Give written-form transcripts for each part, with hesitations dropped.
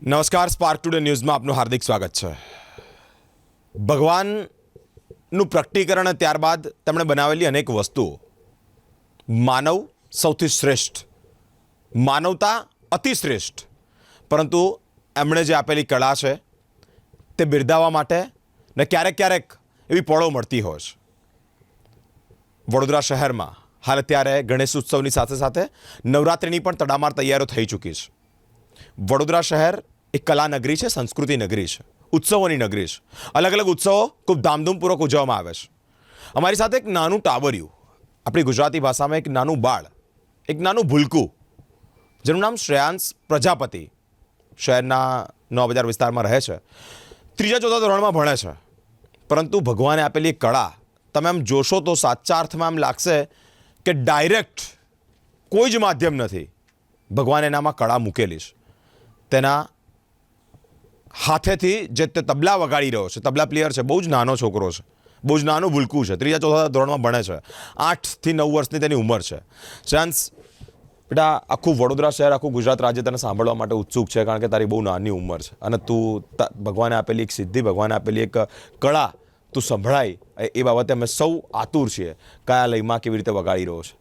નમસ્કાર, spark today ન્યૂઝમાં આપનું હાર્દિક સ્વાગત છે. ભગવાનનું પ્રકટીકરણ અને ત્યારબાદ તેમણે બનાવેલી અનેક વસ્તુઓ. માનવ સૌથી શ્રેષ્ઠ, માનવતા અતિ શ્રેષ્ઠ, પરંતુ એમણે જે આપેલી કળા છે તે બિરદાવવા માટે ને ક્યારેક ક્યારેક એવી પળો મળતી હોય છે. વડોદરા શહેરમાં હાલ અત્યારે ગણેશ ઉત્સવની સાથે સાથે નવરાત્રિની પણ તડામાર તૈયારીઓ થઈ ચૂકી છે. વડોદરા શહેર એક કલા નગરી છે, સંસ્કૃતિ નગરી છે, ઉત્સવોની નગરી છે. અલગ અલગ ઉત્સવો ખૂબ ધામધૂમપૂર્વક ઉજવવામાં આવે છે. અમારી સાથે એક નાનું ટાબરિયું, આપણી ગુજરાતી ભાષામાં એક નાનું બાળ, એક નાનું ભૂલકું, જેનું નામ શ્રેયાંશ પ્રજાપતિ, શહેરના 9 બજાર વિસ્તારમાં રહે છે. 3-4 ધોરણમાં ભણે છે, પરંતુ ભગવાને આપેલી કળા તમે આમ જોશો તો સાચા અર્થમાં એમ લાગશે કે ડાયરેક્ટ કોઈ જ માધ્યમ નથી, ભગવાને એનામાં કળા મૂકેલી છે. તેના હાથેથી જે તે તબલા વગાડી રહ્યો છે, તબલા પ્લેયર છે, બહુ જ નાનો છોકરો છે, બહુ જ નાનું ભૂલકું છે, 3-4 ધોરણમાં ભણે છે, 8 થી 9 વર્ષની તેની ઉંમર છે. શ્રેયાંશ બેટા, આખું વડોદરા શહેર, આખું ગુજરાત રાજ્ય તને સાંભળવા માટે ઉત્સુક છે, કારણ કે તારી બહુ નાની ઉંમર છે અને તું ભગવાને આપેલી એક સિદ્ધિ, ભગવાને આપેલી એક કળા તું સંભળાય એ બાબતે અમે સૌ આતુર છીએ. કયા લયમાં કેવી રીતે વગાડી રહ્યો છે?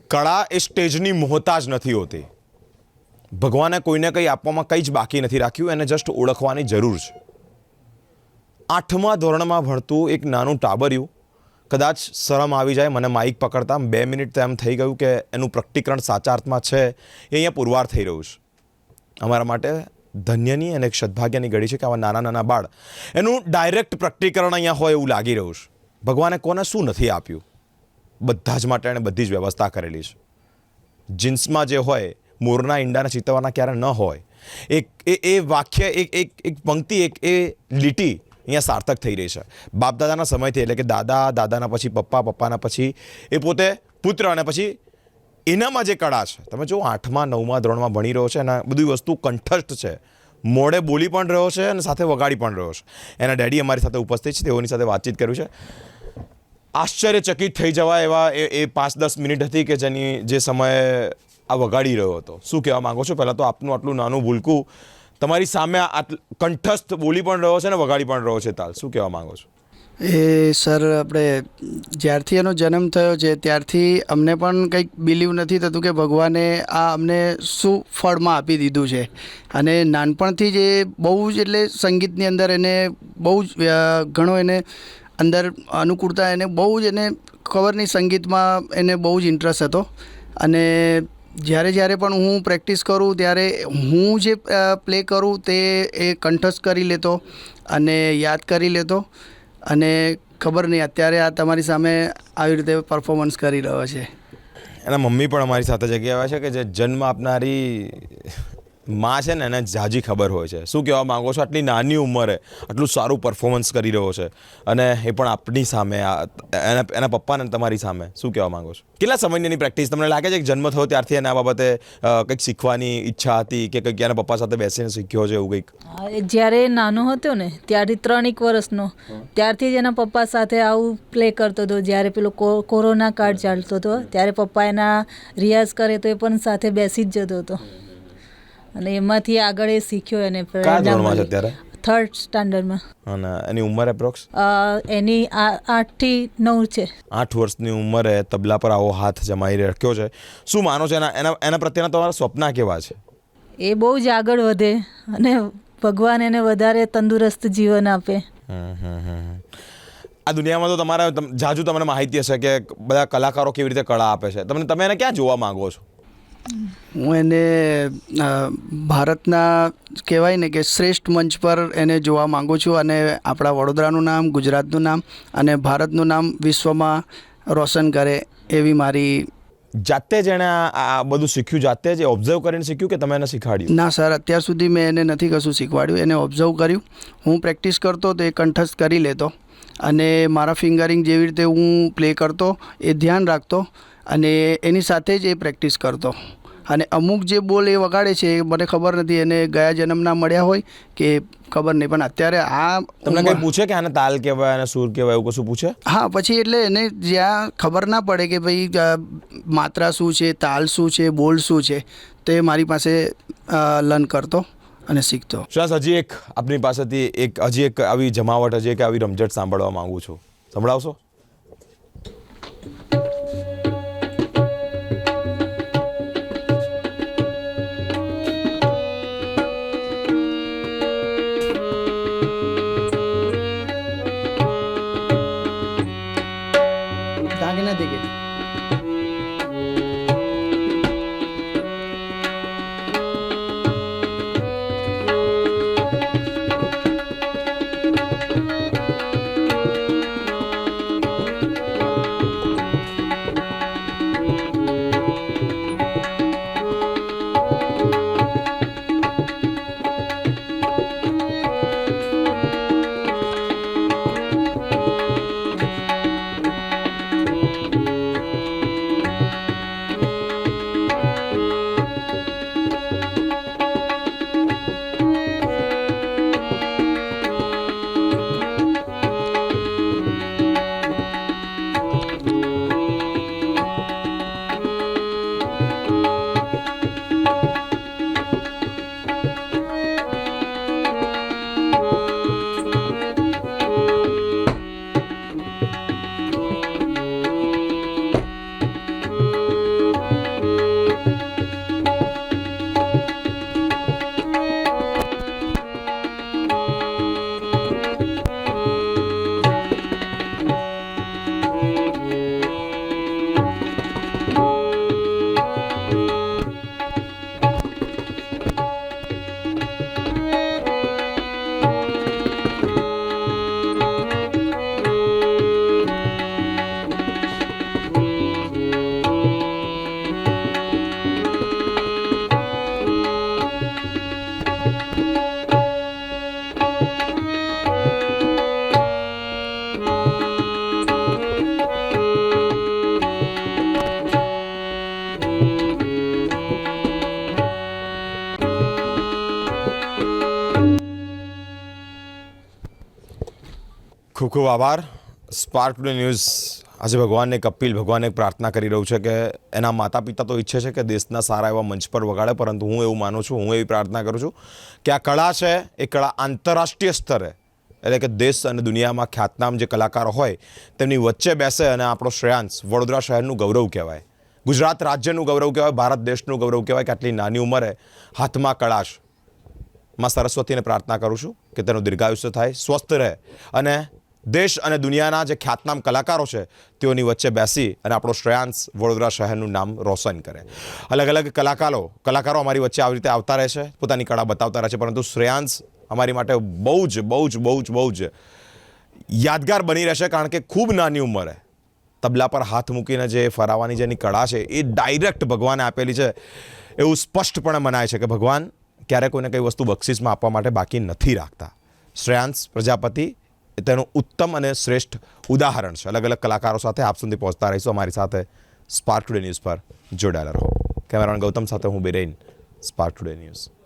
કળા એ સ્ટેજની મોહતાજ નથી હોતી. ભગવાને કોઈને કંઈ આપવામાં કંઈ જ બાકી નથી રાખ્યું, એને જસ્ટ ઓળખવાની જરૂર છે. 8મા ધોરણમાં ભણતું એક નાનું ટાબરિયું કદાચ શરમ આવી જાય મને માઇક પકડતા 2 મિનિટ તો એમ થઈ ગયું કે એનું પ્રકટીકરણ સાચા અર્થમાં છે એ અહીંયા પુરવાર થઈ રહ્યું છે. અમારા માટે ધન્યની અને એક સદભાગ્યની ઘડી છે કે આવા નાના નાના બાળ એનું ડાયરેક્ટ પ્રકટીકરણ અહીંયા હોય એવું લાગી રહ્યું છે. ભગવાને કોને શું નથી આપ્યું, બધા જ માટે એણે બધી જ વ્યવસ્થા કરેલી છે. જીન્સમાં જે હોય મોરના ઈંડાને ચિતરવાના ક્યારે ન હોય, એ વાક્ય એક પંક્તિ એ લીટી અહીંયા સાર્થક થઈ રહી છે. બાપ દાદાના સમયથી, એટલે કે દાદાના પછી પપ્પાના પછી એ પોતે પુત્ર, અને પછી એનામાં જે કળા છે. તમે જો 8મા 9મા ધોરણમાં ભણી રહ્યો છે, એના બધી વસ્તુ કંઠસ્થ છે, મોડે બોલી પણ રહ્યો છે અને સાથે વગાડી પણ રહ્યો છે. એના ડેડી અમારી સાથે ઉપસ્થિત છે, તેઓની સાથે વાતચીત કર્યું છે. આશ્ચર્યચકિત થઈ જવા એવા એ 5-10 મિનિટ હતી કે જે સમયે આ વગાડી રહ્યો હતો. શું કહેવા માગો છો? પહેલાં તો આપનું આટલું નાનું ભૂલકું તમારી સામે કંઠસ્થ બોલી પણ રહ્યો છે ને વગાડી પણ રહ્યો છે તાલ. શું કહેવા માગો છો? એ સર, આપણે જ્યારથી એનો જન્મ થયો છે ત્યારથી અમને પણ કંઈક બિલીવ નથી થતું કે ભગવાને આ અમને શું ફળમાં આપી દીધું છે. અને નાનપણથી જ એ બહુ જ, એટલે સંગીતની અંદર એને બહુ જ ઘણો એને અંદર અનુકૂળતા, એને બહુ જ, એને ખબર નહીં, સંગીતમાં એને બહુ જ ઇન્ટરેસ્ટ હતો. અને જ્યારે પણ હું પ્રેક્ટિસ કરું ત્યારે હું જે પ્લે કરું તે એ કંઠસ્થ કરી લેતો અને યાદ કરી લેતો. અને ખબર નહીં, અત્યારે આ તમારી સામે આવી રીતે પરફોર્મન્સ કરી રહ્યો છે. એના મમ્મી પણ અમારી સાથે જગ્યા આવે છે કે જે જન્મ આપનારી માં છે ને, એને ઝાઝી ખબર હોય છે. શું કહેવા માગો છો? આટલી નાની ઉંમરે આટલું સારું પરફોર્મન્સ કરી રહ્યો છે, અને એ પણ આપણી સામે, એના પપ્પાને તમારી સામે. શું કહેવા માગો છો? કેટલા સમયની એની પ્રેક્ટિસ? તમને લાગે છે કે જન્મ થયો ત્યારથી એના બાબતે કંઈક શીખવાની ઈચ્છા હતી કે કંઈક એના પપ્પા સાથે બેસીને શીખ્યો છે એવું કંઈક? જ્યારે નાનો હતો ને ત્યારથી 3 વર્ષનો, ત્યારથી જ એના પપ્પા સાથે આવું પ્લે કરતો હતો. જ્યારે પેલો કોરોના કાળ ચાલતો હતો ત્યારે પપ્પા એના રિયાઝ કરે તો એ પણ સાથે બેસી જ જતો હતો, અને એમાંથી આગળ એ શીખ્યો. એને કયા ધોરણમાં છે અત્યારે? 3rd સ્ટાન્ડર્ડમાં. અને એની ઉંમર એપ્રોક્સ? એની 8 થી 9 છે. 8 વર્ષની ઉંમરે તબલા પર આવો હાથ જમાઈ રાખ્યો છે. શું માનો છો એના પ્રત્યેના તમારા સપના કેવા છે? એ બહુ જ આગળ વધે અને ભગવાન એને વધારે તંદુરસ્ત જીવન આપે. આ દુનિયામાં તો તમારા જાજુ તમને માહિતી હશે કે બધા કલાકારો કેવી રીતે કળા આપે છે. તમે એને ક્યાં જોવા માંગો છો? હું એને ભારતના કહેવાય ને કે શ્રેષ્ઠ મંચ પર એને જોવા માગું છું, અને આપણા વડોદરાનું નામ, ગુજરાતનું નામ અને ભારતનું નામ વિશ્વમાં રોશન કરે એવી મારી. જાતે જ એણે આ બધું શીખ્યું, જાતે જ ઓબ્ઝર્વ કરીને શીખ્યું કે તમે એને શીખવાડ્યું? ના સર, અત્યાર સુધી મેં એને નથી કશું શીખવાડ્યું. એને ઓબ્ઝર્વ કર્યું. હું પ્રેક્ટિસ કરતો તો એ કંઠસ્થ કરી લેતો, અને મારા ફિંગરિંગ જેવી રીતે હું પ્લે કરતો એ ધ્યાન રાખતો, અને એની સાથે જ એ પ્રેક્ટિસ કરતો. અને અમુક જે બોલ એ વગાડે છે એ મને ખબર નથી એને ગયા જન્મના મળ્યા હોય કે ખબર નહીં, પણ અત્યારે આ તમને કંઈ પૂછે કે આને તાલ કહેવાય અને સૂર કહેવાય એવું કશું પૂછે? હા, પછી એટલે એને જ્યાં ખબર ના પડે કે ભાઈ માત્રા શું છે, તાલ શું છે, બોલ શું છે, તે મારી પાસે લર્ન કરતો અને શીખતો. શ્વાસ, હજી એક આપની પાસેથી હજી એક આવી જમાવટ, હજી એક આવી રમઝટ સાંભળવા માંગુ છું. સંભળાવશો? નથી કે ખૂબ ખૂબ આભાર. સ્પાર્ક ટુડે ન્યૂઝ આજે ભગવાનને એક અપીલ, ભગવાનને એક પ્રાર્થના કરી રહ્યું છે કે એના માતા પિતા તો ઈચ્છે છે કે દેશના સારા એવા મંચ પર વગાડે, પરંતુ હું એવું માનું છું, હું એવી પ્રાર્થના કરું છું કે આ કળા છે એ કળા આંતરરાષ્ટ્રીય સ્તરે, એટલે કે દેશ અને દુનિયામાં ખ્યાતનામ જે કલાકારો હોય તેમની વચ્ચે બેસે અને આપણો શ્રેયાંશ વડોદરા શહેરનું ગૌરવ કહેવાય, ગુજરાત રાજ્યનું ગૌરવ કહેવાય, ભારત દેશનું ગૌરવ કહેવાય કે આટલી નાની ઉંમરે હાથમાં કળાશ. માં સરસ્વતીને પ્રાર્થના કરું છું કે તેનું દીર્ઘાયુષ્ય થાય, સ્વસ્થ રહે અને દેશ અને દુનિયાના જે ખ્યાતનામ કલાકારો છે તેઓની વચ્ચે બેસી અને આપણો શ્રેયાંશ વડોદરા શહેરનું નામ રોશન કરે. અલગ અલગ કલાકારો અમારી વચ્ચે આવી રીતે આવતા રહે છે, પોતાની કળા બતાવતા રહે છે, પરંતુ શ્રેયાંશ અમારી માટે બહુ જ યાદગાર બની રહેશે, કારણ કે ખૂબ નાની ઉંમરે તબલા પર હાથ મૂકીને જે ફરાવાની જેની કળા છે એ ડાયરેક્ટ ભગવાને આપેલી છે. એવું સ્પષ્ટપણે મનાય છે કે ભગવાન ક્યારેક કોઈને કઈ વસ્તુ બક્ષિસમાં આપવા માટે બાકી નથી રાખતા. શ્રેયાંશ પ્રજાપતિ તેનું ઉત્તમ અને શ્રેષ્ઠ ઉદાહરણ છે. અલગ અલગ કલાકારો સાથે આપ સુધી પહોંચતા રહીશું. અમારી સાથે સ્પાર્ક ટુડે ન્યૂઝ પર જોડાયેલા રહો. કેમેરામેન ગૌતમ સાથે હું બિરેન, સ્પાર્ક ટુડે ન્યૂઝ.